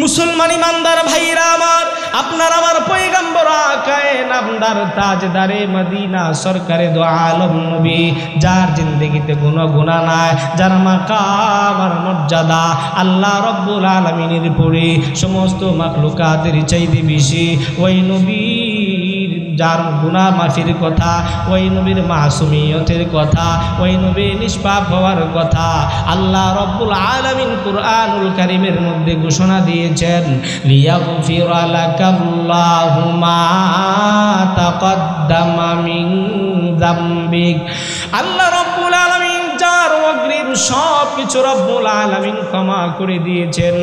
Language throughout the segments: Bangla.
মুসলমান ইমানদার ভাইরা আমার, আপনার আমার পয়গম্বর আকায়ে নামদার তাজদারে মদিনা সরকারে দো আলম নবী, যার জিন্দেগিতে কোনো গুনাহ নাই, যার মাকাম আর মর্যাদা আল্লাহ রব্বুল আলামিনের পরে সমস্ত মাখলুকাতের চাইতে বেশি, ওই নবীর যার গুনাহ মাফির কথা, ওই নবীর মাসুমিয়তের কথা, ওই নবী নিষ্পাপ হওয়ার কথা আল্লাহ রব্বুল আলামিন কুরআনুল কারীমের মধ্যে ঘোষণা দিয়েছেন, লিয়াগফিরা লাকাল্লাহু মা তাকদ্দামা মিন যামবিক। আল্লাহ রব্বুল আলামিন যার অগ্রিম সব কিছু রব্বুল আলামিন ক্ষমা করে দিয়েছেন,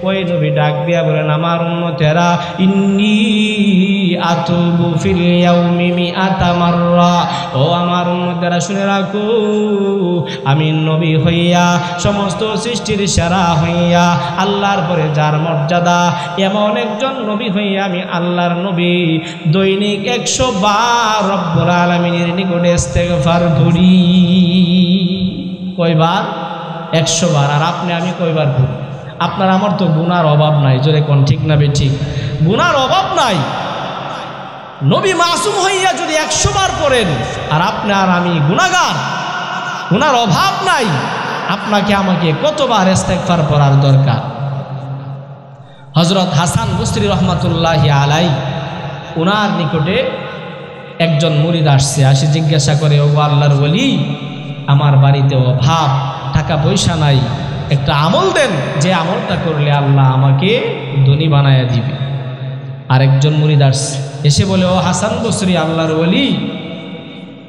ওই নবী ডাক দিয়া বলেন, আমার উম্মতেরা ইন্নী আতুবু ফিল ইয়াউমি মিআতা মাররা, ও আমার উম্মতেরা শুনে রাখো, আমি নবী হইয়া সমস্ত সৃষ্টির সেরা হইয়া আল্লাহর পরে যার মর্যাদা, এমন একজন নবী হইয়া আমি আল্লাহর নবী দৈনিক 100 বার রব্বুল আলামিনের নিকটে ইস্তেগফার করি। কয়বার? 100 বার। আর আপনি আমি কয়বার করি? আপনার আমার তো গুনার অভাব নাই, জোরে কোন ঠিক না বেঠিক? গুনার অভাব নাই। নবী মাসুম হইয়া যদি 100 বার পড়েন, আর আপনি আর আমি গুনাহগার, গুনার অভাব নাই, আপনাকে আমাকে কতবার ইস্তেগফার করার দরকার? হযরত হাসান বসরি রহমাতুল্লাহি আলাইহি, ওনার নিকটে একজন মুরিদ আসছে, আসে জিজ্ঞাসা করে, ও আল্লাহর ওলি, আমার বাড়িতে অভাব, টাকা পয়সা নাই, একটা আমল দেন, যে আমলটা করলে আল্লাহ আমাকে ধনী বানায়া দিবে। আরেকজন মুরিদ আসছে, এসে বলে, ও হাসান বসরি, আল্লাহর ওলি,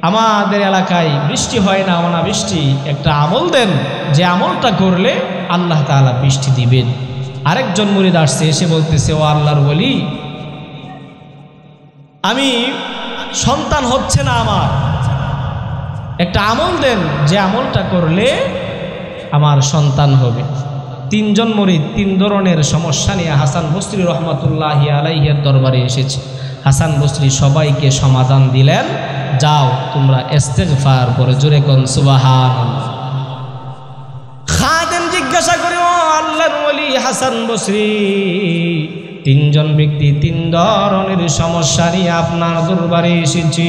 আমাদের এলাকায় বৃষ্টি হয় না, অনাবৃষ্টি, একটা আমল দেন, যে আমলটা করলে আল্লাহ তাআলা বৃষ্টি দিবেন। আরেকজন মুরিদ আসছে, এসে বলতেছে, ও আল্লাহর ওলি, আমি সন্তান হচ্ছে না, আমার একটা আমল দেন, যে আমলটা করলে আমার সন্তান হবে। 3 জন মুরিদ 3 ধরনের সমস্যা নিয়ে হাসান বসরি রহমাতুল্লাহি আলাইহির দরবারে এসেছে। হাসান বসরি সবাইকে সমাধান দিলেন, যাও তোমরা ইস্তেগফার করে, জোরে কোন সুবহানাল্লাহ। খাদেম জিজ্ঞাসা করে, ও আল্লাহর ওলি হাসান বসরি, 3 জন ব্যক্তি 3 ধরনের সমস্যা নিয়ে আপনার দরবারে এসেছি,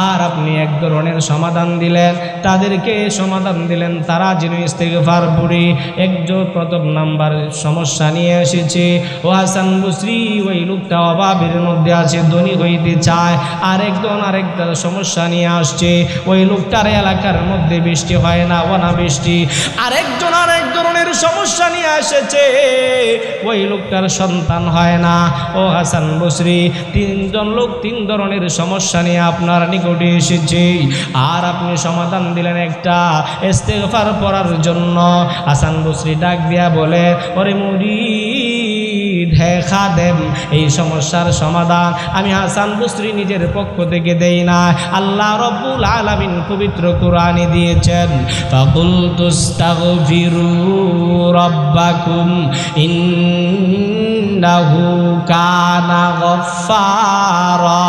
আর আপনি এক ধরনের সমাধান দিলেন, তাদেরকে সমাধান দিলেন তারা যেন ইস্তেগফার পড়ে। একজন প্রথম নাম্বার সমস্যা নিয়ে এসেছে, ও হাসান বসরি, ওই লোকটা অভাবের মধ্যে আছে, ধনী হইতে চায়। আরেকজন আরেকটা সমস্যা নিয়ে আসছে, ওই লোকটার এলাকার মধ্যে বৃষ্টি হয় না, অনাবৃষ্টি। আরেকজন আরেক ধরনের সমস্যা নিয়ে এসেছে, ওই লোকটার সন্তান হয় না। ও হাসান বসরি, 3 জন লোক 3 ধরনের সমস্যা নিয়ে আপনার নিকটে এসেছে, আর আপনি সমাধান দিলেন একটা, ইস্তেগফার পড়ার জন্য। হাসান বসরি ডাক দিয়া বলে, ওরে মুরিদ, হে খাদেম, এই সমস্যার সমাধান আমি হাসান বসরি নিজের পক্ষ থেকে দেই না, আল্লাহ রব্বুল আলামিন পবিত্র কোরআনে দিয়েছেন, ফাকুলতুস্তাগফিরু রাব্বাকুম ইন্নাহু কানা গফফারা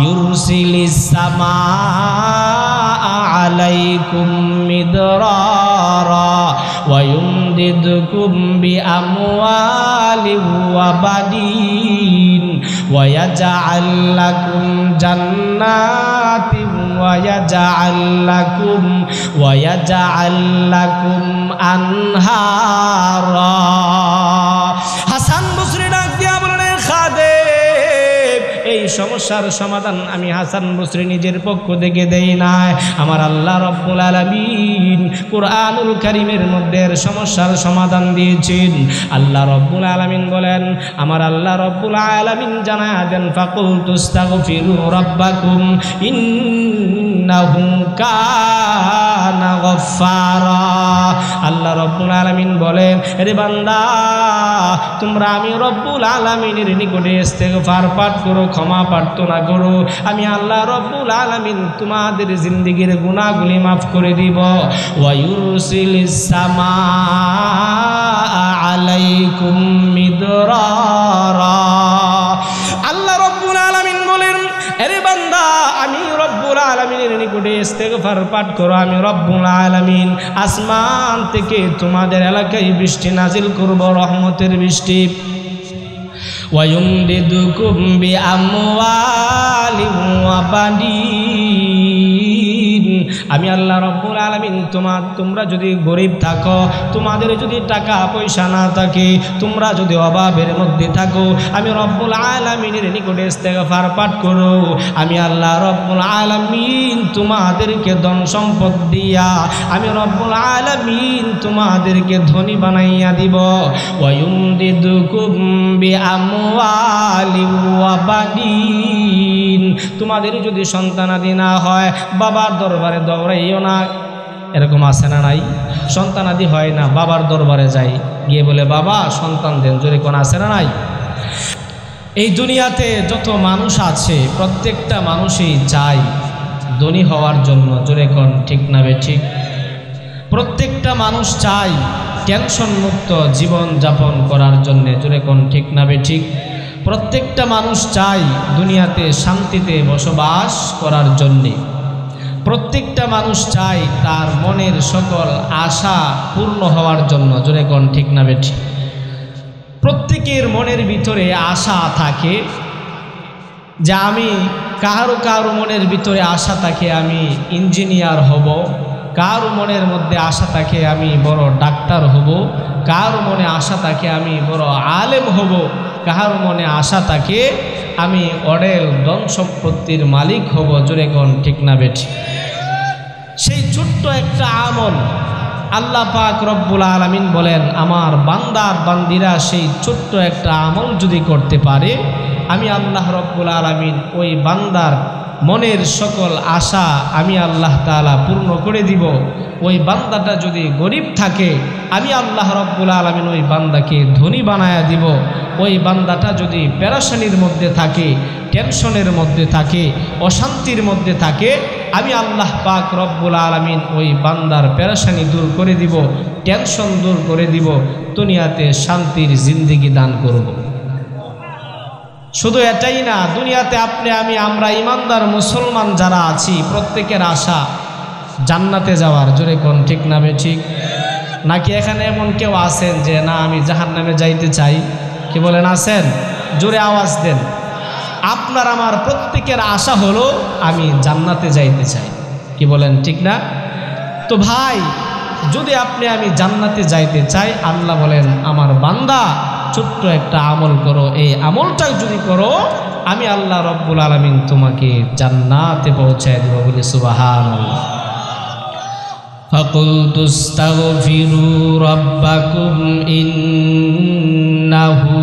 ইউরসিলিস সামাআ আলাইকুম মিদরারা ওয়া ইউমদিদকুম বিআমওয়ালিন ওয়া বানিন ওয়া ইয়াজআল লাকুম জান্নাতিন ওয়া ইয়াজআল লাকুম আনহারা। হাসান বসরি ডাক দিয়া বলেন, খাদেম, এই সমস্যার সমাধান আমি হাসান বসরি নিজের পক্ষ থেকে দেই নাই, আমার আল্লাহ রব্বুল আলামিন কুরআনুল কারীমের মধ্যে সমস্যার সমাধান দিয়েছেন। আল্লাহ রব্বুল আলামিন বলেন, আমার আল্লাহ রব্বুল আলামিন জানায়া দেন, ফাকুলতুস্তাগফিরু রাব্বাকুম ইন্নাহু কানা গফফারা। আল্লাহ রব্বুল আলামিন বলেন, রে বান্দা, তোমরা আমি রব্বুল আলামিনের নিকটে ইস্তেগফার পাঠ করো, ক্ষমা প্রার্থনা করো, আমি আল্লাহ রব্বুল আলামিন তোমাদের জিন্দেগীর গুনাহগুলি মাফ করে দিব। ওয়া ইউরসিলিস সামাআ আলাইকুম মিদরারা। আল্লাহ রব্বুল আলামিন বলেন, আরে বান্দা, আমি রব্বুল আলামিনের নিকটে ইস্তেগফার পাঠ করো, আমি রব্বুল আলামিন আসমান থেকে তোমাদের এলাকায় বৃষ্টি নাজিল করব, রহমতের বৃষ্টি। ওয়ায়ুমদিদুকুম বিআমওয়ালিন ওয়া বানিন, আমি আল্লাহ রব্বুল আলামিন তোমরা যদি গরিব থাকো, তোমাদের যদি টাকা পয়সা না থাকে, তোমরা যদি অভাবের মধ্যে থাকো, আমি রব্বুল আলামিনের নিকটে ইস্তেগফার পাঠ করো, আমি আল্লাহ রব্বুল আলামিন তোমাদেরকে ধন সম্পদ দিয়া আমি রব্বুল আলামিন তোমাদেরকে ধনী বানাইয়া দিব। ওয়ায়ুমদিদুকুম বিআমওয়ালিন ওয়া বানিন, তোমাদের যদি সন্তানাদি না হয়, বাবার দরবারে দৌড়াইও না। এরকম আছে না নাই? সন্তানাদি হয় না, বাবার দরবারে যাই, গিয়ে বলে বাবা সন্তান দেন, জোরে কোন আছে না নাই? এই দুনিয়াতে যত মানুষ আছে প্রত্যেকটা মানুষই চায় ধনী হওয়ার জন্য, জোরে কোন ঠিক না বেঠিক? প্রত্যেকটা মানুষ চায় টেনশন মুক্ত জীবন যাপন করার জন্যে, জোরে কোন ঠিক না বেঠিক? প্রত্যেকটা মানুষ চায় দুনিয়াতে শান্তিতে বসবাস করার জন্যে। প্রত্যেকটা মানুষ চায় তার মনের সকল আশা পূর্ণ হওয়ার জন্য, জোরে কোন ঠিক না বেঠিক? প্রত্যেকের মনের ভিতরে আশা থাকে যে আমি কারো মনের ভিতরে আশা থাকে আমি ইঞ্জিনিয়ার হব, কারো মনের মধ্যে আশা থাকে আমি বড় ডাক্তার হব, কারো মনে আশা থাকে আমি বড় আলেম হব, কারো মনে আশা থাকে আমি অডেল ধন সম্পত্তির মালিক হব, জোরে কোন ঠিক না বেঠিক? সেই ছোট্ট একটা আমল আল্লাহ পাক রব্বুল আলামিন বলেন আমার বান্দার বান্দিরা সেই ছোট্ট একটা আমল যদি করতে পারে, আমি আল্লাহ রব্বুল আলামিন ওই বান্দার মনের সকল আশা আমি আল্লাহ তাআলা পূর্ণ করে দিব। ওই বান্দাটা যদি গরিব থাকে, আমি আল্লাহ রব্বুল আলামিন ওই বান্দাকে ধনী বানায়া দিব। ওই বান্দাটা যদি পেরেশানির মধ্যে থাকে, টেনশনের মধ্যে থাকে, অশান্তির মধ্যে থাকে, আমি আল্লাহ পাক রব্বুল আলামিন ওই বান্দার পেরেশানি দূর করে দিব, টেনশন দূর করে দিব, দুনিয়াতে শান্তির জিন্দেগি দান করব। শুধু এটাই না, দুনিয়াতে আপনি আমরা ইমানদার মুসলমান যারা আছি প্রত্যেকের আশা জান্নাতে যাওয়ার, জোরে কোন ঠিক না বেঠিক? নাকি এখানে এমন কেউ আছেন যে না আমি জাহান্নামে যাইতে চাই? কি বলেন, আছেন? জোরে আওয়াজ দেন। আপনার আমার প্রত্যেকের আশা হলো আমি জান্নাতে যাইতে চাই, কি বলেন ঠিক না? তো ভাই, যদি আমি জান্নাতে যাইতে চাই, আল্লাহ বলেন আমার বান্দা ছোট্ট একটা আমল করো, এই আমলটা যদি করো আমি আল্লাহ রব্বুল আলামিন তোমাকে জান্নাতে পৌঁছায় দেব। বলি সুবহানাল্লাহ। ফাকুলতু আস্তাগফিরু রাব্বাকুম ইন্নাহু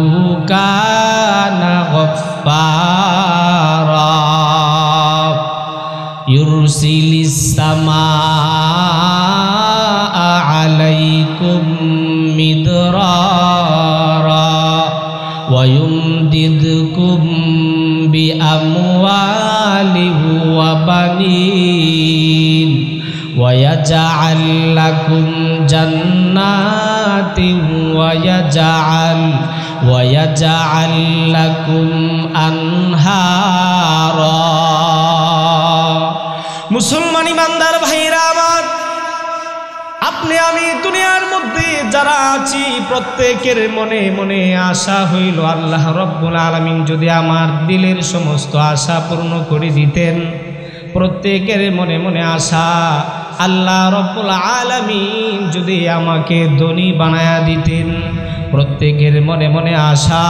কানা গফফারা ইউরসিলিস সামাআ আলাইকুম মিদরারা ওয়া ইউমদিদকুম বিআমওয়ালিন ওয়া বানিন ওয়া ইয়াজআল লাকুম জান্নাতিন ওয়া ইয়াজআল লাকুম আনহারা। মুসলমান ইমানদার ভাইরা আমার, আপনি আমি দুনিয়ার মধ্যে যারা আছি প্রত্যেকের মনে মনে আশা হইল আল্লাহ রব্বুল আলামিন যদি আমার দিলের সমস্ত আশা পূর্ণ করে দিতেন। প্রত্যেকের মনে মনে আশা আল্লাহ রব্বুল আলামিন যদি আমাকে ধনী বানায়া দিতেন। প্রত্যেকের মনে মনে আশা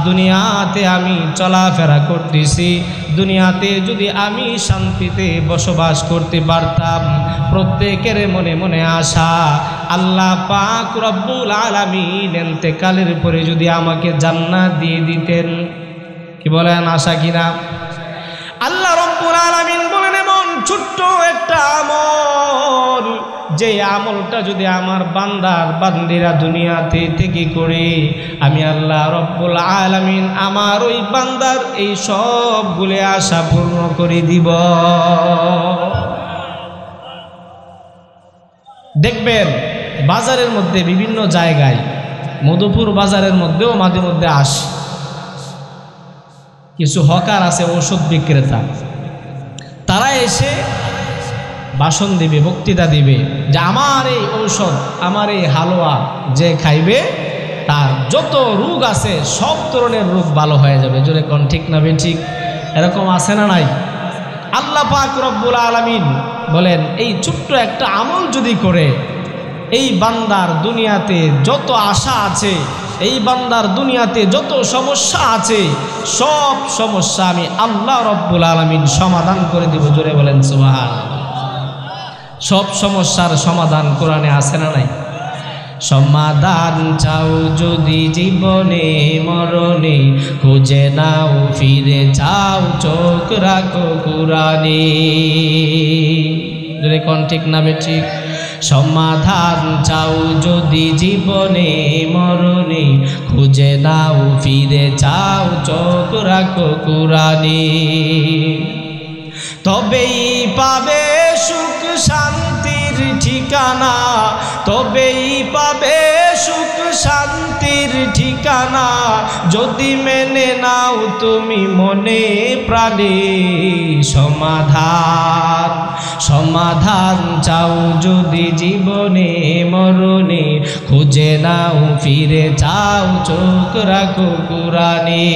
দুনিয়াতে আমি চলাফেরা করতেছি, দুনিয়াতে যদি আমি শান্তিতে বসবাস করতে পারতাম। প্রত্যেকের মনে মনে আশা আল্লাহ পাক রব্বুল আলামিন ইন্তেকালের পরে যদি আমাকে জান্নাত দিয়ে দিতেন। কি বলেন, আশা কিনা? আল্লাহ রব্বুল আলামিন বলেন এমন ছোট্ট একটা আমল, যে আমলটা যদি আমার বান্দার বান্দিরা দুনিয়াতে থেকে করে, আমি আল্লাহ রব্বুল আলামিন আমার ওই বান্দার এই সবগুলো আশা পূর্ণ করে দিব। দেখবেন বাজারের মধ্যে বিভিন্ন জায়গায়, মধুপুর বাজারের মধ্যেও মাঝে মধ্যে আসে কিছু হকার আছে, ওষুধ বিক্রেতা। তারা এসে ভাষণ দিবে, বক্তৃতা দিবে যে আমার এই ঔষধ, আমার এই হালুয়া যে খাইবে তার যত রোগ আছে সব ধরনের রোগ ভালো হয়ে যাবে। জোরে কোন ঠিক না বেঠিক? এরকম আছে না নাই? আল্লাহ পাক রব্বুল আলামিন বলেন এই ছোট্ট একটা আমল যদি করে এই বান্দার দুনিয়াতে যত আশা আছে, এই বান্দার দুনিয়াতে যত সমস্যা আছে সব সমস্যা আমি আল্লাহ রব্বুল আলামিন সমাধান করে দিব। জোরে বলেন সুবহানাল্লাহ। সব সমস্যার সমাধান কোরআনে আছে না নাই? সমাধান চাও যদি জীবনে মরণে, খুঁজে নাও ফিরে যাও চোখ রাখো কুরআনে। যদি কোন ঠিক না বেঠিক? সমাধান চাও যদি জীবনে মরণে, খুঁজে নাও ফিরে যাও চোখ রাখো কুরআনে। তবেই পাবে সুখ শান্তির ঠিকানা, তবেই পাবে সুখ শান্তির ঠিকানা, যদি মেনে নাও তুমি মনে প্রাণে। সমাধান সমাধান চাও যদি জীবনে মরণে, খুঁজে নাও ফিরে যাও চোখ রাখো কুরআনে।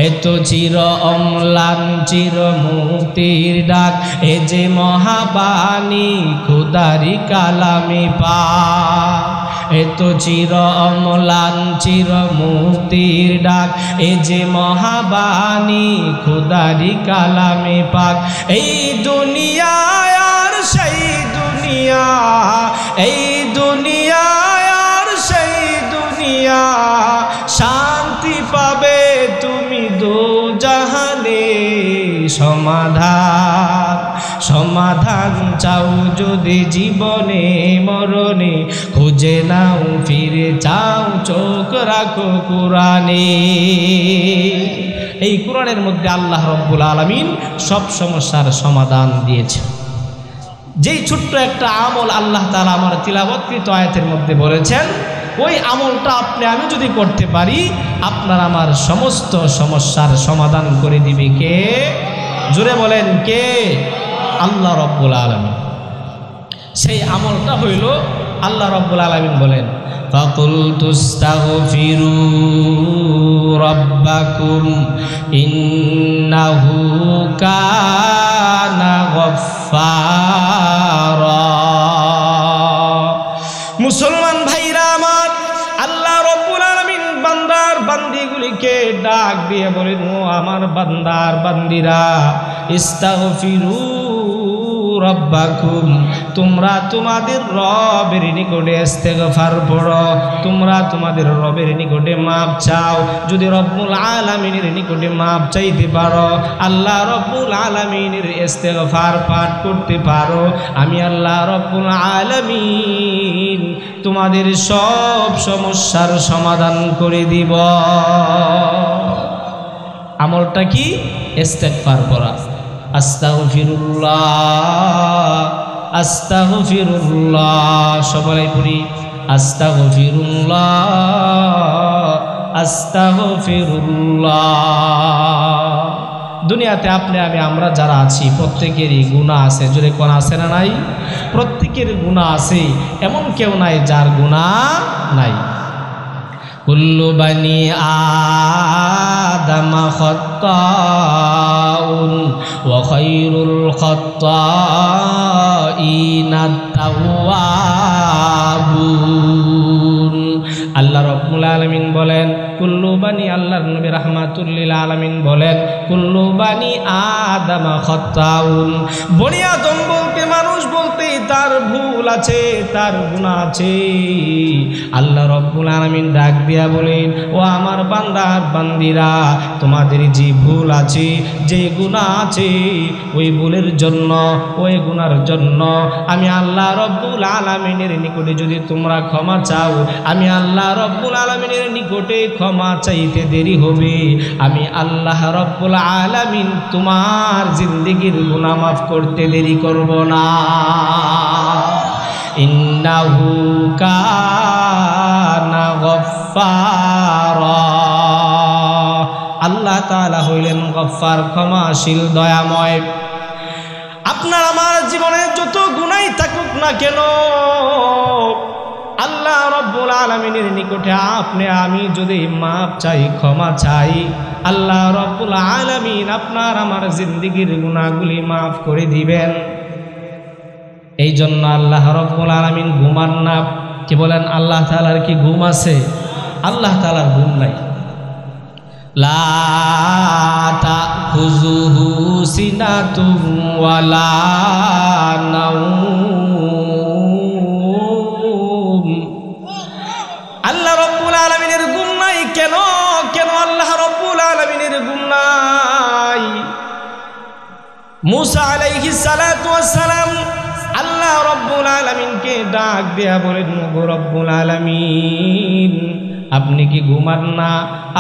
এত চির অম্লান চির মুক্তির ডাক, এ যে মহাবাণী খোদারি কালামে পাক। এত চির অম্লান চির মুক্তির ডাক, এ যে মহাবাণী খোদারি কালামে পাক। এই দুনিয়া আর সেই দুনিয়া, এই দুনিয়া আর সেই দুনিয়া, শান্তি পাবে তুমি দোজাহানে। সমাধান সমাধান চাও যদি জীবনে মরণে, খুঁজে নাও ফিরে যাও চোখ রাখো কুরআনে। এই কুরআনের মধ্যে আল্লাহ রব্বুল আলামিন সব সমস্যার সমাধান দিয়েছে। যেই ছোট্ট একটা আমল আল্লাহ তাআলা আমার তিলাওয়াতকৃত আয়াতের মধ্যে বলেছেন, ওই আমলটা আপনি আমি যদি করতে পারি আপনার আমার সমস্ত সমস্যার সমাধান করে দিবে কে? জোরে বলেন কে? আল্লাহ রব্বুল আলামিন। সেই আমলটা হইল আল্লাহ রব্বুল আলামিন বলেন, ফাকুলতুস্তাগফিরু রাব্বাকুম ইন্নাহু কানা গফফারা। মুসলমান ভাইরা আমার, আল্লাহ রব্বুল আলামিন বান্দার বান্দিগুলিকে ডাক দিয়ে বলেন, ও আমার বান্দার বান্দিরা, ইস্তাগফিরু রাব্বাকুম, তোমরা তোমাদের রবের নিকটে ইস্তেগফার পড়ো, তোমরা তোমাদের রবের নিকটে মাপ চাও। যদি রব্বুল আলামিনের নিকটে মাপ চাইতে পারো, আল্লাহ রব্বুল আলামিনের ইস্তেগফার পাঠ করতে পারো, আমি আল্লাহ রব্বুল আলামিন তোমাদের সব সমস্যার সমাধান করে দিব। আমলটা কি? ইস্তেগফার পড়া। আস্তাগফিরুল্লাহ আস্তাগফিরুল্লাহ, সবাই পড়ি আস্তাগফিরুল্লাহ আস্তাগফিরুল্লাহ। দুনিয়াতে আপনি আমি আমরা যারা আছি প্রত্যেকেরই গুনাহ আছে। জোরে কোন আছে না নাই? প্রত্যেকের গুনাহ আছে, এমন কেউ নাই যার গুনাহ নাই। কুল্লু বানি আদম খাত্তাউন ওয়া খায়রুল খাত্তাইনা তাওয়াবুন। আল্লাহ রাব্বুল আলামিন বলেন, কুল্লু বানি, আল্লাহর নবী রাহমাতুল লিল আলামিন বলেন, কুল্লু বানি আদম খাত্তাউন। বনি আদম বলতে, মানুষ বলতে তার ভুল আছে, তার গুনাহ আছে। আল্লাহ রাব্বুল আলামিন ডাক দিয়া বলেন, ও আমার বান্দার বান্দিরা, তোমাদের যে ভুল আছে, যে গুনাহ আছে, ওই ভুলের জন্য, ওই গুনার জন্য আমি আল্লাহ রাব্বুল আলামিনের নিকটে যদি তোমরা ক্ষমা চাও, আমি আল্লাহ রাব্বুল আলামিনের নিকটে ক্ষমা চাইতে দেরি হবে, আমি আল্লাহ রাব্বুল আলামিন তোমার জিন্দেগীর গুনাহ মাফ করতে দেরি করব না। ইন্নাহু কানা গফফারা। আল্লাহ তাআলা হইলেন গফফার, ক্ষমাশীল, দয়াময়। আপনার আমার জীবনে যত গুনাহ থাকুক না কেন, আল্লাহ রব্বুল আলামিনের নিকটে আপনি আমি যদি মাপ চাই, ক্ষমা চাই, আল্লাহ রব্বুল আলামিন আপনার আমার জিন্দেগীর গুনাহগুলি মাফ করে দিবেন। এই জন্য আল্লাহ রব্বুল আলামিন ঘুমান না। কি বলেন, আল্লাহ তাআলার কি ঘুম আছে? আল্লাহ তাআলার ঘুম নাই। লা তাখুযুহু সিনাতুন ওয়ালা নাওম। আল্লাহ রব্বুল আলামিনের ঘুম নাই। কেন কেন আল্লাহ রব্বুল আলামিনের ঘুম নাই? মুসা আলাইহিস সালাতু ওয়াস সালাম আল্লাহ রব্বুল আলামিনকে ডাক দেয়া বলেন, ওগো রব্বুল আলামিন, আপনি কি ঘুমান না?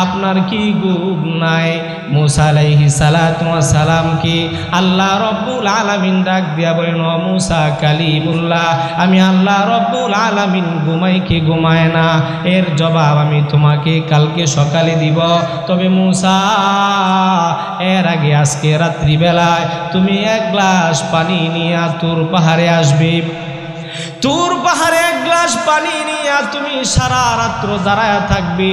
আপনার কি ঘুম নাই? মুসা আলাইহিস সালাতু ওয়াস সালাম কি আল্লাহ রব্বুল আলামিন ডাক দিয়া বলেন, ও মুসা কালিমুল্লাহ, আমি আল্লাহ রব্বুল আলামিন ঘুমাই কি ঘুমায় না? এর জবাব আমি তোমাকে কালকে সকালে দিব। তবে মুসা, এর আগে আজকে রাত্রিবেলায় তুমি এক গ্লাস পানি নিয়ে তুর পাহাড়ে আসবে। তুর পাহাড়ে এক গ্লাস পানি নিয়ে তুমি সারা রাত্র দাঁড়ায় থাকবে।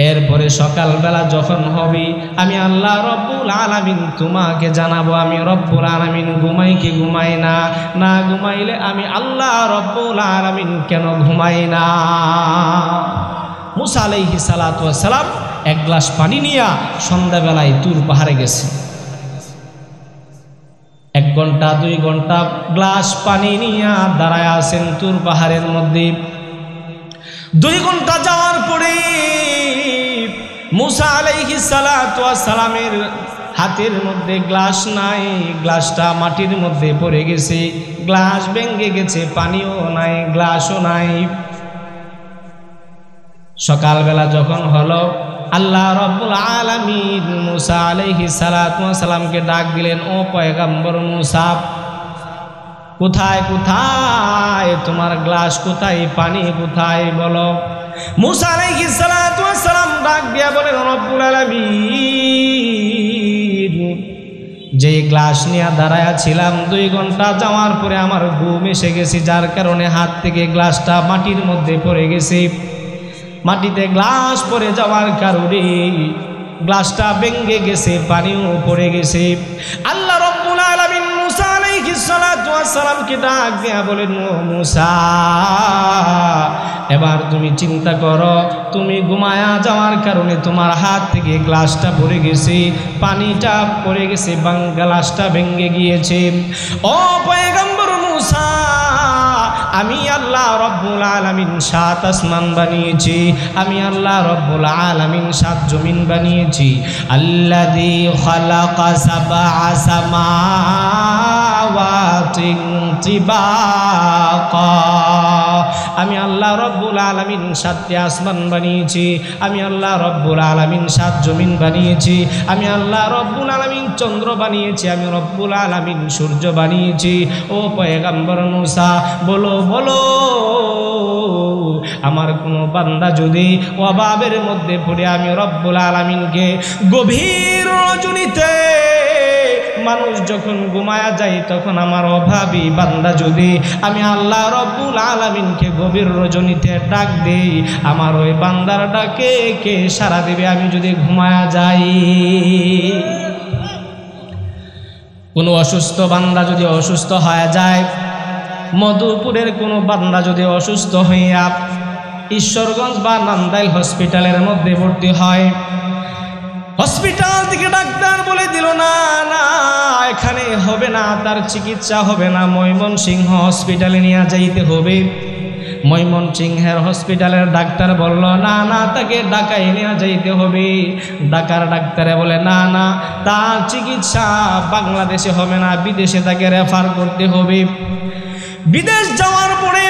এরপরে সকালবেলা যখন হবে, আমি আল্লাহ রব্বুল আলামিন তোমাকে জানাবো আমি রব্বুল আলামিন ঘুমাই কি ঘুমাই না। না ঘুমাইলে আমি আল্লাহ রব্বুল আলামিন কেন ঘুমাই না? মুসা আলাইহিস সালাতু ওয়াস সালাম এক গ্লাস পানি নিয়ে সন্ধ্যাবেলায় তুর পাহাড়ে গেছে। 1 ঘন্টা 2 ঘন্টা গ্লাস পানি নিয়ে দাঁড়ায় আছেন তুর পাহাড়ের মধ্যে। 2 ঘন্টা যাওয়ার পরে মুসা আলাইহিস সালাতু ওয়াস সালামের হাতের মধ্যে গ্লাস নাই, গ্লাসটা মাটির মধ্যে পড়ে গেছে, গ্লাস ভেঙে গেছে, পানিও নাই, গ্লাসও নাই। সকালবেলা যখন হলো, আল্লাহ রব্বুল আলামিন মুসা আলাইহিস সালাতু ওয়াস সালামকে ডাক দিলেন, ও পয়গম্বর মুসা, কোথায় কোথায় তোমার গ্লাস, কোথায় পানি, কোথায় বলো? মুসা আলাইহিস সালাতু ওয়াস সালাম ডাক দিয়া বলেন, রব্বুল আলামিন, যে গ্লাস নিয়ে দাঁড়ায়া ছিলাম 2 ঘন্টা যাওয়ার পরে আমার ঘুম এসে গেছে, যার কারণে হাত থেকে গ্লাসটা মাটির মধ্যে পড়ে গেছে। মাটিতে গ্লাস পড়ে যাওয়ার কারণে গ্লাসটা ভেঙে গেছে, পানিও পড়ে গেছে। আল্লাহ রব্বুল আলামিন মুসা আলাইহিস সালাতু ওয়াস সালামকে ডাক দিয়া বলেন, ও মুসা, এবার তুমি চিন্তা করো, তুমি ঘুমায়া যাওয়ার কারণে তোমার হাত থেকে গ্লাসটা পড়ে গেছে, পানিটা পড়ে গেছে, গ্লাসটা ভেঙে গিয়েছে। ও পয়গম্বর মুসা, আমি আল্লাহ রব্বুল আলামিন 7 আসমান বানিয়েছি, আমি আল্লাহ রব্বুল আলামিন 7 জমিন বানিয়েছি। আল্লাযী খালাকা 7 সামাওয়াতিন তিবাকা, আমি আল্লাহ রব্বুল আলামিন 7টি আসমান বানিয়েছি, আমি আল্লাহ রব্বুল আলামিন 7 জমিন বানিয়েছি, আমি আল্লাহ রব্বুল আলামিন চন্দ্র বানিয়েছি, আমি রব্বুল আলামিন সূর্য বানিয়েছি। ও পয়গম্বর মুসা, বলো বলো, আমার কোন বান্দা যদি অভাবের মধ্যে পড়ে আমি রব্বুল আলামিনকে গভীর রজনীতে, মানুষ যখন ঘুমায়া যায় তখন আমার অভাবী বান্দা যদি আমি আল্লাহ রব্বুল আলামিনকে গভীর রজনীতে ডাক দেই, আমার ওই বান্দার ডাকে কে সাড়া দেবে আমি যদি ঘুমায়া যাই? কোনো অসুস্থ বান্দা যদি অসুস্থ হয়ে যায়, মধুপুরের কোনো বান্দা যদি অসুস্থ হইয়া ঈশ্বরগঞ্জ বা নান্দাইল হসপিটালের মধ্যে ভর্তি হয়, হসপিটাল থেকে ডাক্তার বলে দিল, না না এখানে হবে না, তার চিকিৎসা হবে না, ময়মনসিংহ হসপিটালে নিয়ে যাইতে হবে। ময়মনসিংহের হসপিটালের ডাক্তার বলল, না না তাকে ঢাকায় নিয়ে যাইতে হবে। ঢাকার ডাক্তারে বলে, না না তার চিকিৎসা বাংলাদেশে হবে না, বিদেশে তাকে রেফার করতে হবে। বিদেশ যাওয়ার পরে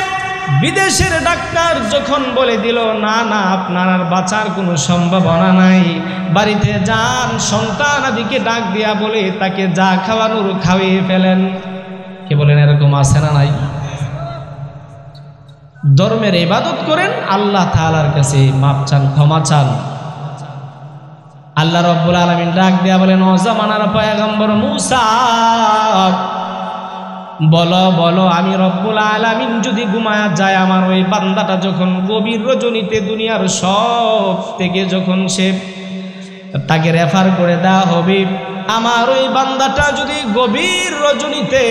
বিদেশের ডাক্তার যখন বলে দিল, না না আপনার আর বাঁচার কোনো সম্ভাবনা নাই, বাড়িতে যান, সন্তান আদিকে ডাক দিয়া বলে তাকে যা খাওয়ানোর খাওয়িয়ে ফেলেন। কে বলেন এরকম আছে না নাই? ধর্মের ইবাদত করেন, আল্লাহ তাআলার কাছে মাপ চান, ক্ষমা চান, আল্লাহ রব্বুল আলামিন ডাক দিয়া বলেন, ও জামানার পয়গম্বর মূসা, বলো বলো আমি রব্বুল আলামিন যদি ঘুমায়া যায়, আমার ওই বান্দাটা যখন গভীর রজনীতে দুনিয়ার সব থেকে যখন সে তাকে রেফার করে দেওয়া হবে, আমার ওই বান্দাটা যদি গভীর রজনীতে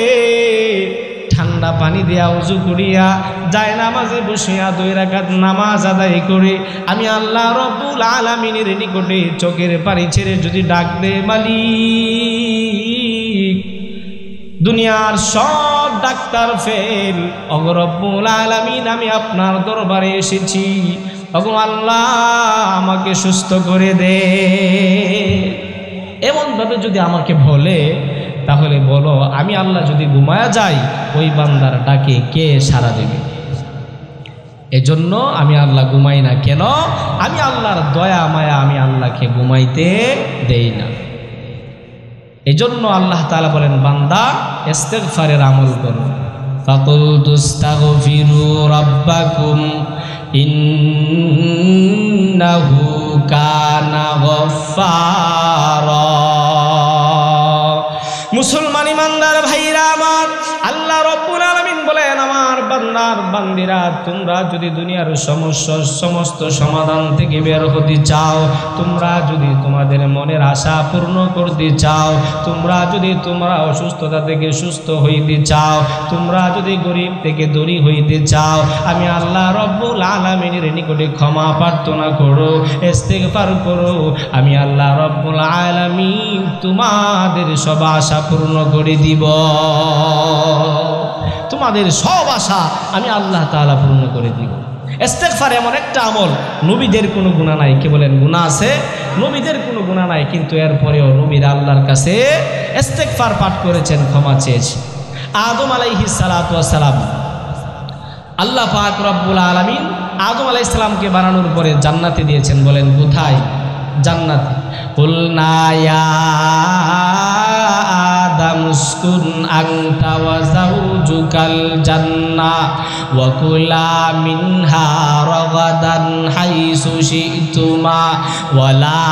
ঠান্ডা পানি দিয়া উজু করিয়া যায় নামাজে বসিয়া 2 রাকাত নামাজ আদায় করে আমি আল্লাহ রব্বুল আলামিনের নিকটে চোখের পানি ছেড়ে যদি ডাক দে, মালিক দুনিয়ার সব ডাক্তার ফেল, ওগো রব্বুল আলামিন আমি আপনার দরবারে এসেছি, ওগো আল্লাহ আমাকে সুস্থ করে দে, এমনভাবে যদি আমাকে বলে, তাহলে বলো আমি আল্লাহ যদি ঘুমায়া যাই ওই বান্দার ডাকে কে সাড়া দেবে? এজন্য আমি আল্লাহ ঘুমাই না। কেন? আমি আল্লাহর দয়া মায়া আমি আল্লাহকে ঘুমাইতে দেই না। এজন্য আল্লাহ তাআলা বলেন, বান্দা ইস্তিগফারের আমল করো। ফাকুলতু আস্তাগফিরু রাব্বাকুম ইন্নাহু কানা গফফারা। মুসলমান ইমানদার ভাইরা আমার, আল্লাহ রব্বুল আলামিন বলেন, আমার বান্দার বান্দিরা, তোমরা যদি দুনিয়ার সমস্যার সমস্ত সমাধান থেকে বের হতে চাও, তোমরা যদি তোমাদের মনের আশা পূর্ণ করতে চাও, তোমরা যদি তোমরা অসুস্থতা থেকে সুস্থ হইতে চাও, তোমরা যদি গরিব থেকে ধনী হইতে চাও, আমি আল্লাহ রব্বুল আলামিনের নিকটে ক্ষমা প্রার্থনা করো, ইস্তিগফার করো, আমি আল্লাহ রব্বুল আলামিন তোমাদের সব আশা পূর্ণ করে দিব। তোমাদের সব আশা আমি আল্লাহ তাআলা পূর্ণ করে দিব। ইস্তিগফার এমন একটা আমল, নবীদের কোনো গুনাহ নাই। কে বলেন গুনাহ আছে? নবীদের কোনো গুনাহ নাই, কিন্তু এরপরেও নবীরা আল্লাহর কাছে ইস্তিগফার পাঠ করেছেন, ক্ষমা চেয়েছেন। আদম আলাইহিস সালাতু ওয়াস সালাম, আল্লাহ পাক রব্বুল আলামিন আদম আলাইহিস সালামকে বানানোর পরে জান্নাতে দিয়েছেন। বলেন কোথায়? জান্নাতে। কুলনা ইয়া আদম উসকুন আনতা ওয়া যাওজুকাল জান্নাহ ওয়া কুলা মিনহা রাগাদান হাইসু শি'তুমা ওয়া লা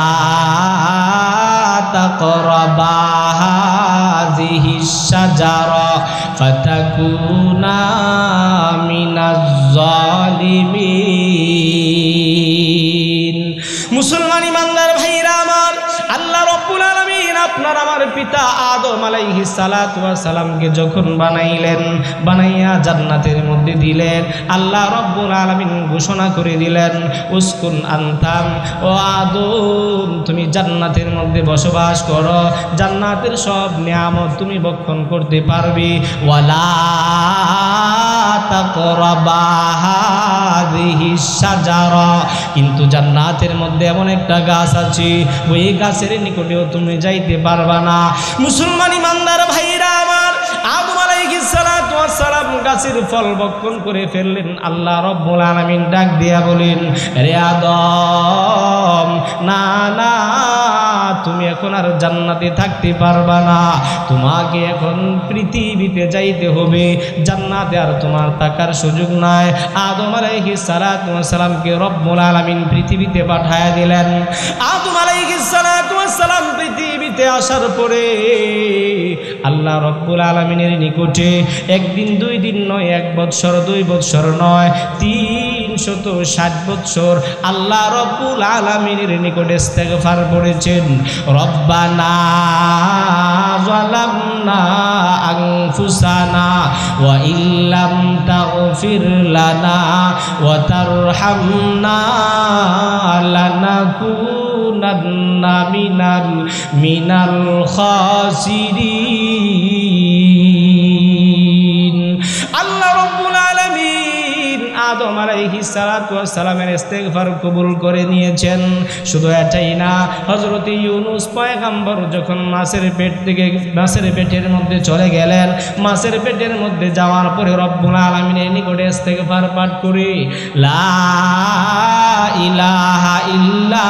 তাকরাবা হাযিহিশ শাজারা ফাতাকুনা মিনাজ জালিমিন। মুসলমান ইমানদার ভাইরা আমার, আল্লাহ রব্বুল আলামিন আপনার আমার পিতা আদম আলাইহিস সালাতু ওয়াস সালামকে যখন বানাইলেন, বানাইয়া জান্নাতের মধ্যে দিলেন, আল্লাহ রব্বুল আলামিন ঘোষণা করে দিলেন, উসকুন আনতাম, ও আদম তুমি জান্নাতের মধ্যে বসবাস করো, জান্নাতের সব নিয়ামত তুমি ভক্ষণ করতে পারবে, ওয়ালা তাকরাবা হাযিহিশ শাজারা, কিন্তু জান্নাতের মধ্যে এমন একটা গাছ আছে, ওই গাছের নিকটেও তুমি যাইতে পারবা না। মুসলমান ইমানদার ভাইরা আমার, আদম আলাইহিস সালাতু ওয়াস সালাম গাছের ফল ভক্ষণ করে ফেললেন। আল্লাহ রব্বুল আলামিন ডাক দিয়া বলেন, রে আদম, না না, তুমি এখন আর জান্নাতে থাকতে পারবা না, তোমাকে এখন পৃথিবীতে যাইতে হবে, জান্নাতে আর তোমার থাকার সুযোগ নাই। আদম আলাইহিস সালাতু ওয়াস সালামকে রব্বুল আলামিন পৃথিবীতে পাঠায়া দিলেন। আদম আলাইহিস সালাতু ওয়াস সালাম পৃথিবীতে আসার পরে আল্লাহ রব্বুল আলামিনের নিকটে একদিন 2 দিন নয়, 1 বৎসর 2 বৎসর নয়, 360 বৎসর আল্লাহ রব্বুল আলামিনের নিকটে ইস্তিগফার করেছেন। রব্বানা যালামনা আনফুসানা ওয়া ইল্লাম তাগফির লানা ওয়া তারহামনা লানাকুনান্না মিনাল খাসিরিন। আল্লাহ রব্বুল আলামিন আদম আলাইহিস সালাতু ওয়াস সালামের ইস্তিগফার কবুল করে নিয়েছেন। শুধু এটাই না, হযরত ইউনূস পয়গম্বর যখন মাছের পেটের মধ্যে চলে গেলেন, মাছের পেটের মধ্যে যাওয়ার পরে রব্বুল আলামিনের নিকটে ইস্তিগফার পাঠ করে, লা ইলাহা ইল্লা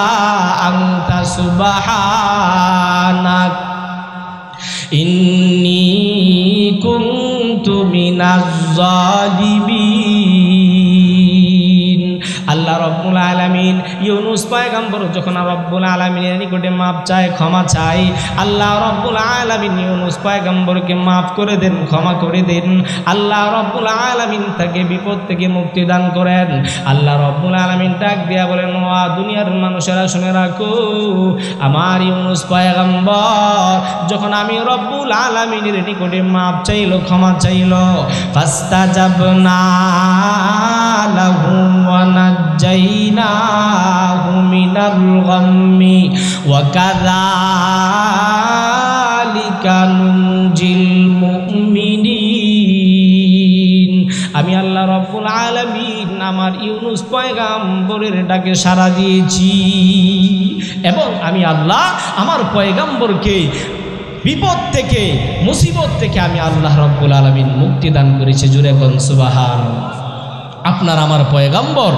আনতা সুবহানাক ইন্নী কুনতু মিনাজ জালিমিন। আল্লাহ রব্বুল আলামিন ইউনুস পয়গম্বর যখন রব্বুল আলামিনের নিকটে মাপ চায়, ক্ষমা চায়, আল্লাহ রব্বুল আলামিন ইউনুস পয়গম্বরকে মাফ করে দেন, ক্ষমা করে দেন। আল্লাহ রব্বুল আলামিন তাকে বিপদ থেকে মুক্তি দান করেন। আল্লাহ রব্বুল আলামিন ডাক দিয়া বলেন, ও দুনিয়ার মানুষেরা শুনে রাখো, আমার ইউনুস পয়গম্বর যখন আমি রব্বুল আলামিনের নিকটে মাপ চাইল, ক্ষমা চাইল, ফাস্তাজাবনা লাহু ওয়া নাজ্জাইনাহু মিনাল গাম্মি ওয়া কাযালিকা নুনজিল মুমিনিন। আমি আল্লাহ রব্বুল আলামিন আমার ইউনুস পয়গম্বরের ডাকে সাড়া দিয়েছি এবং আমি আল্লাহ আমার পয়গম্বরকে বিপদ থেকে, মুসিবত থেকে আমি আল্লাহ রব্বুল আলামিন মুক্তি দান করেছি। জুড়ে কোন সুবহানাল্লাহ। আপনার আমার পয়গম্বর,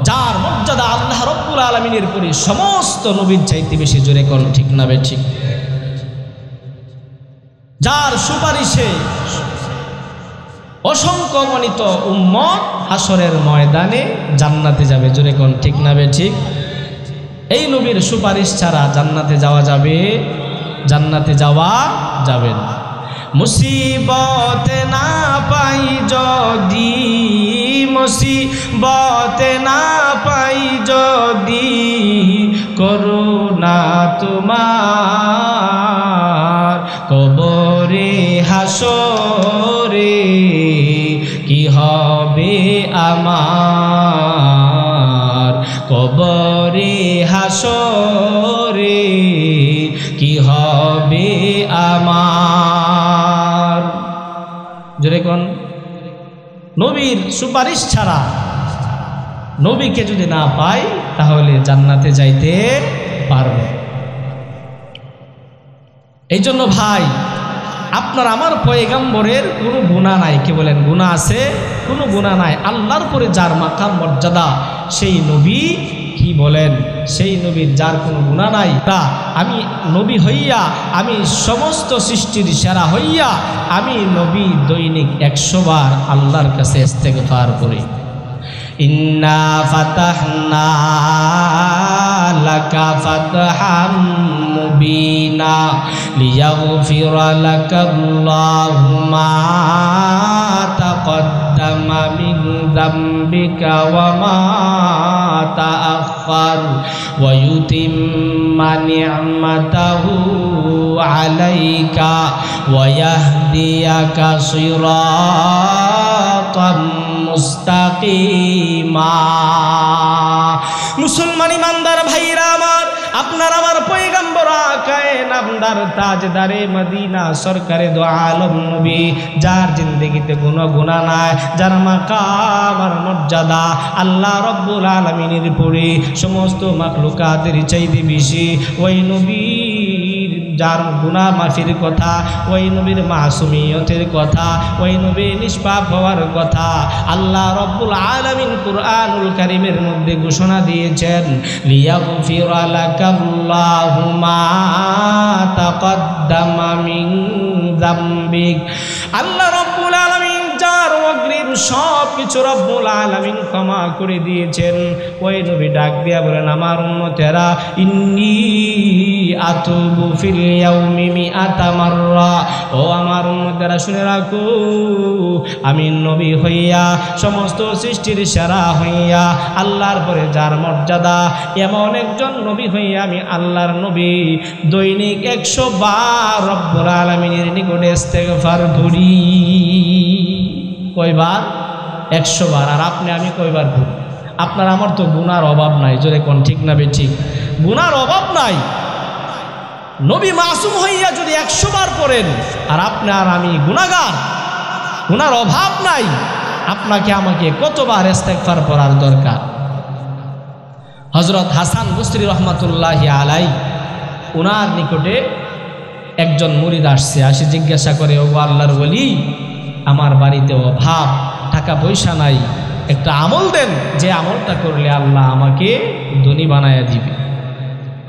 যার মর্যাদা আল্লাহ রব্বুল আলামিনের পরে সমস্ত নবীর চাইতে বেশি। জুড়ে কোন ঠিক না বেঠিক? যার সুপারিশে অসংখ্য গণিত উম্মত হাসরের ময়দানে জান্নাতে যাবে। জুড়ে কোন ঠিক না বেঠিক? এই নবীর সুপারিশ ছাড়া জান্নাতে যাওয়া যাবে? জান্নাতে যাওয়া যাবে না। মুসিবতে না পাই যদি, মুসিবতে না পাই যদি, করুণা তোমার কবরে হাসরে কি হবে আমার, কবরে হাসরে কি হবে আমার। জোরে কোন? নবীর সুপারিশ ছাড়া, নবীকে যদি না পাই তাহলে জান্নাতে যাইতে পারব। এই জন্য ভাই, আপনার আমার পয়গম্বরের কোনো গুনাহ নাই। কে বলেন গুনাহ আছে? কোনো গুনাহ নাই। আল্লাহর পরে যার মাকাম মর্যাদা, সেই নবী কি বলেন, সেই নবীর যার কোনো গুনাহ নাই, তা আমি নবী হইয়া, আমি সমস্ত সৃষ্টির সেরা হইয়া, আমি নবী দৈনিক 100 বার আল্লাহর কাছে ইস্তেগফার করি। ইন্না ফাতাহনা লাকা ফাতহাম মুবিনা লিয়াগফিরা লাকাল্লাহু মা তাকদ্দামা মিন যামবিকা ওয়া মা তাআখার ওয়া ইউতিম্মা নি'মাতাহু আলাইকা ওয়া ইয়াহদিয়াকা সিরাতাম মুস্তাকিমা। মুসলমান ইমানদার ভাইরা আমার, আপনার আমার পয়গম্বর আকায়ে নামদার তাজদারে মদিনা সরকারে দো আলম নবী, যার জিন্দেগিতে কোনো গুনাহ নাই, যার মাকাম আর মর্যাদা আল্লাহ রব্বুল আলামিনের পরে সমস্ত মাখলুকাতের চাইতে বেশি, ওই নবী যার গুনাহ মাফির কথা, ওই নবীর মাসুমিয়তের কথা, ওই নবী নিষ্পাপ হওয়ার কথা আল্লাহ রব্বুল আলামিন কুরআনুল কারীমের মধ্যে ঘোষণা দিয়েছেন। লিয়াগফিরা লাকাল্লাহু মা তাকদ্দামা মিন যামবিক। আল্লাহ রব্বুল আলামিন যার অগ্রিম সব কিছু রব্বুল আলামিন ক্ষমা করে দিয়েছেন। ওই নবী ডাক দিয়া বলেন, আমার উম্মতেরা, ইন্নী আতুবু ফিল ইয়াউমি মিআতা মাররা। ও আমার উম্মতেরা শুনে রাখো, আমি নবী হইয়া, সমস্ত সৃষ্টির সেরা হইয়া, আল্লাহর পরে যার মর্যাদা, এমন একজন নবী হইয়া আমি আল্লাহর নবী দৈনিক 100 বার রব্বুল আলামিনের নিকটে ইস্তেগফার করি। কয়বার? 100 বার। আর আপনি আমি কয়বার করি? আপনার আমার তো গুনার অভাব নাই। জোরে কোন ঠিক না বেঠিক? গুনার অভাব নাই। নবী মাসুম হইয়া যদি 100 বার পড়েন, আর আপনি আর আমি গুনাহগার, গুনার অভাব নাই, আপনাকে আমাকে কতবার ইস্তেগফার পড়ার দরকার? হযরত হাসান বসরি রহমাতুল্লাহি আলাই, ওনার নিকটে একজন মুরিদ আসছে, আসে জিজ্ঞাসা করে, ও আল্লাহর ওলি, আমার বাড়িতে অভাব, টাকা পয়সা নাই, একটা আমল দেন, যে আমলটা করলে আল্লাহ আমাকে ধনী বানায়া দিবে।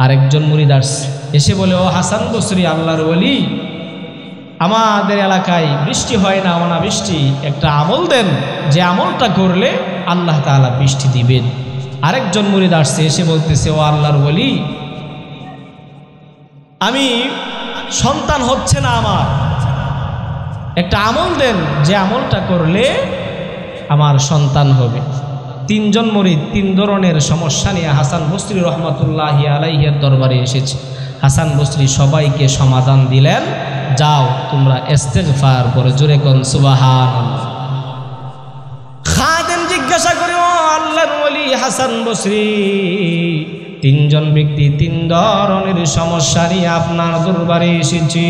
আরেকজন মুরিদ আসছে, এসে বলে, ও হাসান বসরি, আল্লাহর ওলি, আমাদের এলাকায় বৃষ্টি হয় না, অনাবৃষ্টি, একটা আমল দেন, যে আমলটা করলে আল্লাহ তাআলা বৃষ্টি দিবেন। আরেকজন মুরিদ আসছে, এসে বলতেছে, ও আল্লাহর ওলি, আমি সন্তান হচ্ছে না, আমার একটা আমল দেন, যে আমলটা করলে আমার সন্তান হবে। তিনজন মুরিদ তিন ধরনের সমস্যা নিয়ে হাসান বসরি রহমতুল্লাহি আলাইহির দরবারে এসেছে। হাসান বসরি সবাইকে সমাধান দিলেন, যাও তোমরা ইস্তিগফার করো, জোরে কোন সুবহানাল্লাহ। খাদেম জিজ্ঞাসা করে, ও আল্লাহর ওলি হাসান বসরি, তিনজন ব্যক্তি তিন ধরনের সমস্যা নিয়ে আপনার দরবারে এসেছি,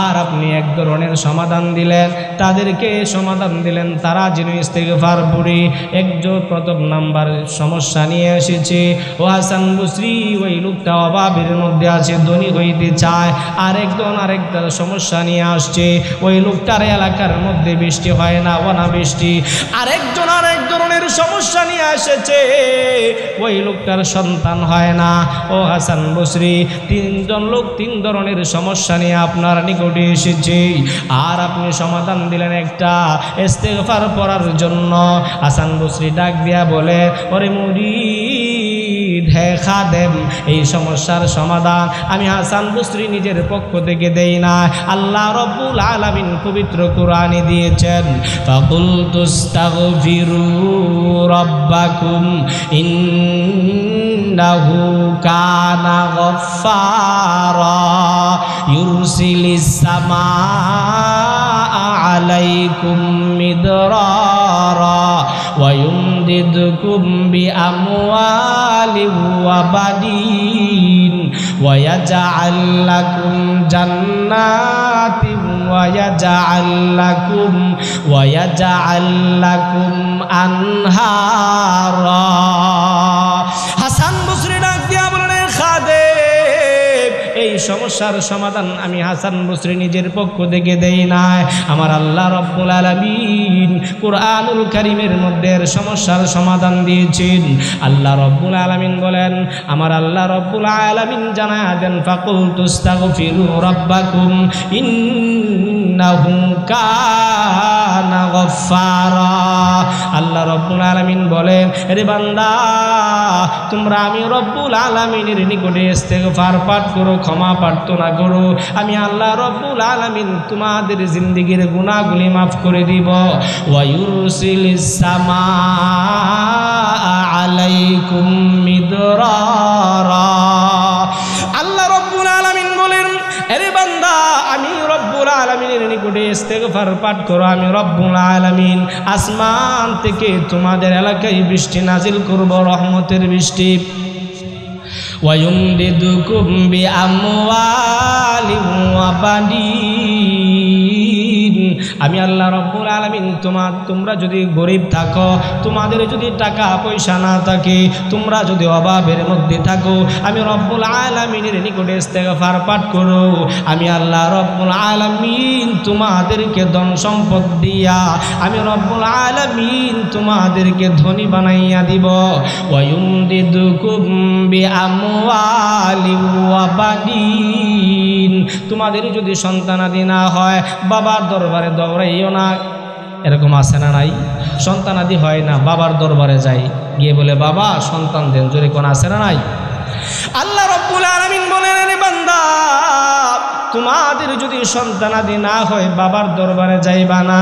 আর আপনি এক ধরনের সমাধান দিলেন, তাদেরকে সমাধান দিলেন তারা যেন ইস্তিগফার পড়ে। একজন প্রথম নাম্বার সমস্যা নিয়ে এসেছে, ও হাসান বসরি, ওই লোকটা অভাবের মধ্যে আছে, ধনী হইতে চায়। আরেকজন আরেকটা সমস্যা নিয়ে আসছে, ওই লোকটার এলাকার মধ্যে বৃষ্টি হয় না, অনাবৃষ্টি। আরেকজন আরেক ধরনের সমস্যা নিয়ে এসেছে, ওই লোকটার সন্তান হয় না। ও হাসান বসরি, তিনজন লোক তিন ধরনের সমস্যা নিয়ে আপনার নিকটে এসেছে, আর আপনি সমাধান দিলেন একটা, ইস্তিগফার পড়ার জন্য। হাসান বসরি ডাক দিয়া বলে, ওরে মুরিদ, হে খাদেম, এই সমস্যার সমাধান আমি হাসান বসরি নিজের পক্ষ থেকে দেই না, আল্লাহ রব্বুল আলামিন পবিত্র কোরআনে দিয়েছেন, ফাকুলতুস্তাগফিরু রাব্বাকুম ইন্নাহু কানা গফফারা ইউরসিলিস সামাআ আলাইকুম মিদরারা ওয়া ইউমদিদকুম বিআমওয়ালিন ওয়া বানিন ওয়া ইয়াজআল লাকুম জান্নাতিন ওয়া ইয়াজআল লাকুম আনহারা। হাসান বসরি ডাক দিয়া বলেন, খাদেম, এই সমস্যার সমাধান আমি হাসান বসরি নিজের পক্ষ থেকে দেই না, আমার আল্লাহ রব্বুল আলামিন কুরআনুল কারীমের মধ্যে সমস্যার সমাধান দিয়েছেন। আল্লাহ রব্বুল আলামিন বলেন, আমার আল্লাহ রব্বুল আলামিন জানায়া দেন, ফাকুলতুস্তাগফিরু রাব্বাকুম ইন্নাহু কানা গফফারা। আল্লাহ রব্বুল আলামিন বলেন, রে বান্দা, তোমরা আমি রব্বুল আলামিনের নিকটে ইস্তিগফার পাঠ করো, ক্ষমা প্রার্থনা করো, আমি আল্লাহ রব্বুল আলামিন তোমাদের জিন্দেগীর গুনাহগুলি মাফ করে দিব। ওয়া ইউরসিলিস সামাআ আলাইকুম মিদরারা। আল্লাহ রব্বুল আলামিন বলেন, আরে বান্দা, আমি রব্বুল আলামিনের নিকটে ইস্তিগফার পাঠ করো, আমি রব্বুল আলামিন আসমান থেকে তোমাদের এলাকায় বৃষ্টি নাজিল করব, রহমতের বৃষ্টি। ওয়া ইউমদিদকুম বিআমওয়ালিন ওয়া বানিন, আমি আল্লাহ রব্বুল আলামিন তোমরা যদি গরিব থাকো, তোমাদের যদি টাকা পয়সা না থাকে, তোমরা যদি অভাবের মধ্যে থাকো, আমি রব্বুল আলামিনের নিকটে ইস্তিগফার পাঠ করো, আমি আল্লাহ রব্বুল আলামিন তোমাদেরকে ধন সম্পদ দিয়া, আমি রব্বুল আলামিন তোমাদেরকে ধনী বানাইয়া দিব। ওয়া ইউমদিদকুম বিআমওয়ালিন ওয়া বানিন, তোমাদের যদি সন্তানাদি না হয়, বাবার দরবারে দৌড়াইও না। এরকম আছে না নাই? সন্তানাদি হয় না, বাবার দরবারে যাই, গিয়ে বলে, বাবা সন্তান দেন, জোরে কোন আছে না নাই? আল্লাহ রব্বুল আলামিন বলেন, রে বান্দা, তোমাদের যদি সন্তানাদি না হয়, বাবার দরবারে যাইবা না,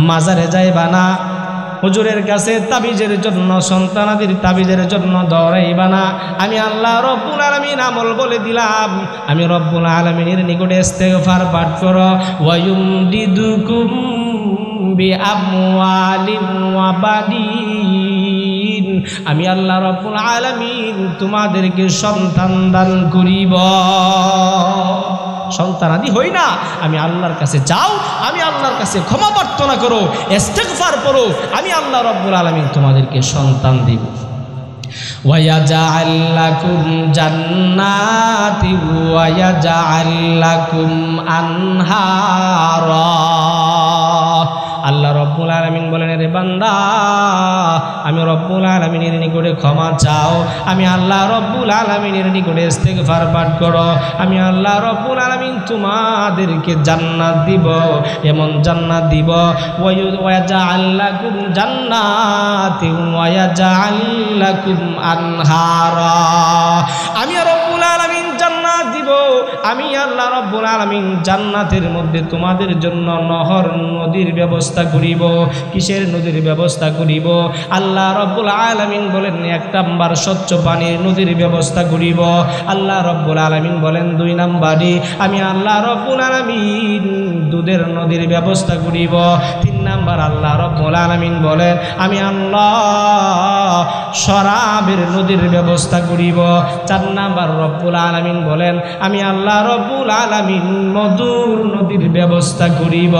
মাজারে যাইবা না, হুজুরের কাছে তাবিজের জন্য, সন্তানাদির তাবিজের জন্য দৌড়াইবা না। আমি আল্লাহ রব্বুল আলামিন আমল বলে দিলাম, আমি রব্বুল আলামিনের নিকটে ইস্তিগফার পাঠ করো। ওয়া ইউমদিদকুম বিআমওয়ালিন ওয়া বানিন, আমি আল্লাহ রব্বুল আলামিন তোমাদেরকে সন্তান দান করিব। সন্তানাদি হই না, আমি আল্লাহর কাছে যাও, আমি আল্লাহর কাছে ক্ষমা প্রার্থনা করো, ইস্তিগফার করো, আমি আল্লাহ রব্বুল আলামিন তোমাদেরকে সন্তান দিব। ওয়া ইয়াজআল লাকুম জান্নাতি ওয়া ইয়াজআল লাকুম আনহারা। আল্লাহ রব্বুল আলামিন বলেন, রে বান্দা আমি রব্বুল আলামিনের নিকটে ক্ষমা চাও, আমি আল্লাহ রব্বুল আলামিনের নিকটে ইস্তিগফার পাঠ করো, আমি আল্লাহ রব্বুল আলামিন তোমাদেরকে জান্নাত দিব, এমন জান্নাত দিব ওয়াজাআল লাকুম জান্নাতিন ওয়াজাআল লাকুম আনহারা। আমি রব্বুল আলামিন জান্নাত দিব, আমি আল্লাহ রব্বুল আলামিন জান্নাতের মধ্যে তোমাদের জন্য নহর নদীর ব্যবস্থা করিব। কিসের নদীর ব্যবস্থা করিব? আল্লাহ রব্বুল আলামিন বলেন 1 নাম্বার স্বচ্ছ পানির নদীর ব্যবস্থা করিব। আল্লাহ রব্বুল আলামিন বলেন 2 নাম্বারে আমি আল্লাহ রব্বুল আলামিন দুধের নদীর ব্যবস্থা করিব। 3 নাম্বার আল্লাহ রব্বুল আলামিন বলেন আমি আল্লাহ শরাবের নদীর ব্যবস্থা করিব। 4 নাম্বার রব্বুল আলামিন বলেন আমি আল্লাহ রব্বুল আলামিন মধুর নদীর ব্যবস্থা করিব।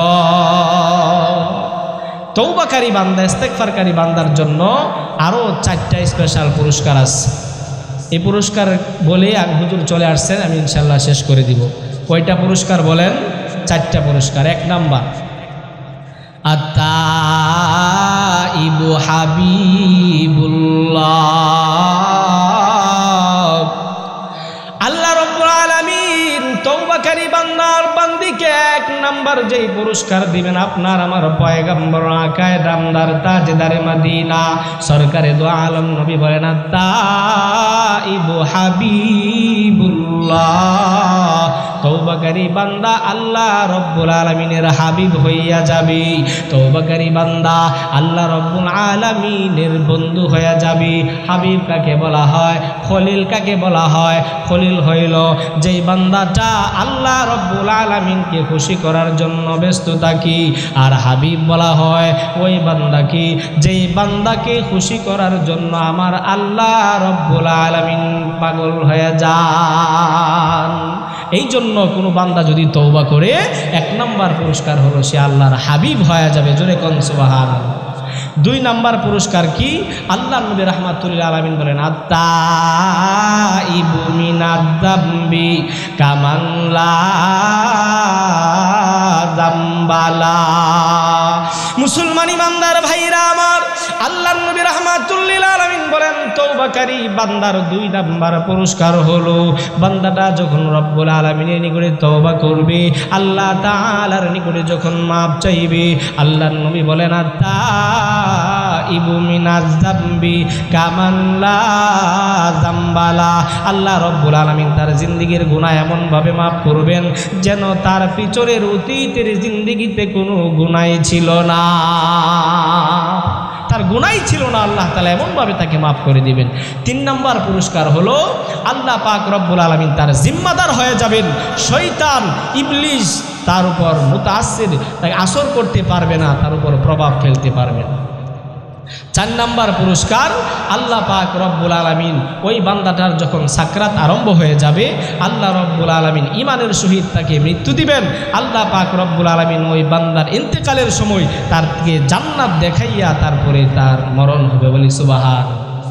তওবাকারী বান্দা, ইস্তেগফারকারী বান্দার জন্য আরও 4টা স্পেশাল পুরস্কার আছে। এই পুরস্কার বলে হুজুর চলে আসছেন, আমি ইনশাল্লাহ শেষ করে দিব। কয়টা পুরস্কার বলেন? 4টা পুরস্কার। 1 নাম্বার আত-তাইবু হাবিবুল্লাহ। আল্লাহ রাব্বুল আলামিন তওবাকারী বান্দার বান্দিকে 1 নাম্বার যেই পুরস্কার দিবেন, আপনার আমার পয়গম্বর আকায়ে দামদার তাজদারে মদিনা সরকারে দো আলম নবী বলেন আত-তাইবু হাবিবুল্লাহ। তওবাকারী বান্দা আল্লাহ রব্বুল আলামিনের হাবিব হইয়া যাবে। তওবাকারী বান্দা আল্লাহ রব্বুল আলামিনের বন্ধু হইয়া যাবে। হাবিব কাকে বলা হয়? খলিল কাকে বলা হয়? খলিল হইল যেই বান্দাটা আল্লাহ রব্বুল আলামিনকে খুশি করার জন্য ব্যস্ত থাকি। আর হাবিব বলা হয় ওই বান্দাকে যেই বান্দাকে খুশি করার জন্য আমার আল্লাহ রব্বুল আলামিন পাগল হয়ে যান। এই জন্য কোনো বান্দা যদি তওবা করে 1 নাম্বার পুরস্কার হলো সে আল্লাহর হাবিব হয়ে যাবে। জোরে কোন সুবহানাল্লাহ। 2 নাম্বার পুরস্কার কি? আল্লাহ নবী রাহমাতুল্লিল আলামিন বলেন আত-তাইবু মিনাদ-দামবি কামান লা যামবালা। মুসলমান ইমানদার ভাইরা আমার, আল্লাহ নবী রাহমাতুল্লিল আলামিন বলেন তওবাকারী বান্দার 2 নাম্বার পুরস্কার হলো বান্দাটা যখন রব্বুল আলামিনের নিকটে তওবা করবে, আল্লাহ তাআলার নিকটে যখন মাপ চাইবে, আল্লাহ নবী বলেন আত-তাইবু মিনাজ-যামবি কামান লা যামবালা। আল্লাহ রব্বুল আলামিন তার জিন্দেগীর গুনাহ এমন ভাবে মাফ করবেন যেন তার পিছনের অতীতের জিন্দেগিতে কোনো গুনাহ ছিল না, তার গুনাহই ছিল না। আল্লাহ তাআলা এমনভাবে তাকে মাফ করে দিবেন। 3 নাম্বার পুরস্কার হলো আল্লাহ পাক রব্বুল আলামিন তার জিম্মাদার হয়ে যাবেন। শয়তান ইবলিস তার উপর মুতাআসসির, তাকে আসর করতে পারবে না, তার উপর প্রভাব ফেলতে পারবে না। 4 নাম্বার পুরস্কার আল্লাহ পাক রব্বুল আলামিন ওই বান্দাটার যখন সাকরাত আরম্ভ হয়ে যাবে, আল্লাহ রব্বুল আলামিন ঈমানের সহিত তাকে মৃত্যু দিবেন। আল্লাহ পাক রব্বুল আলামিন ওই বান্দার ইন্তেকালের সময় তারকে জান্নাত দেখাইয়া তারপরে তার মরণ হবে। বলি সুবহান।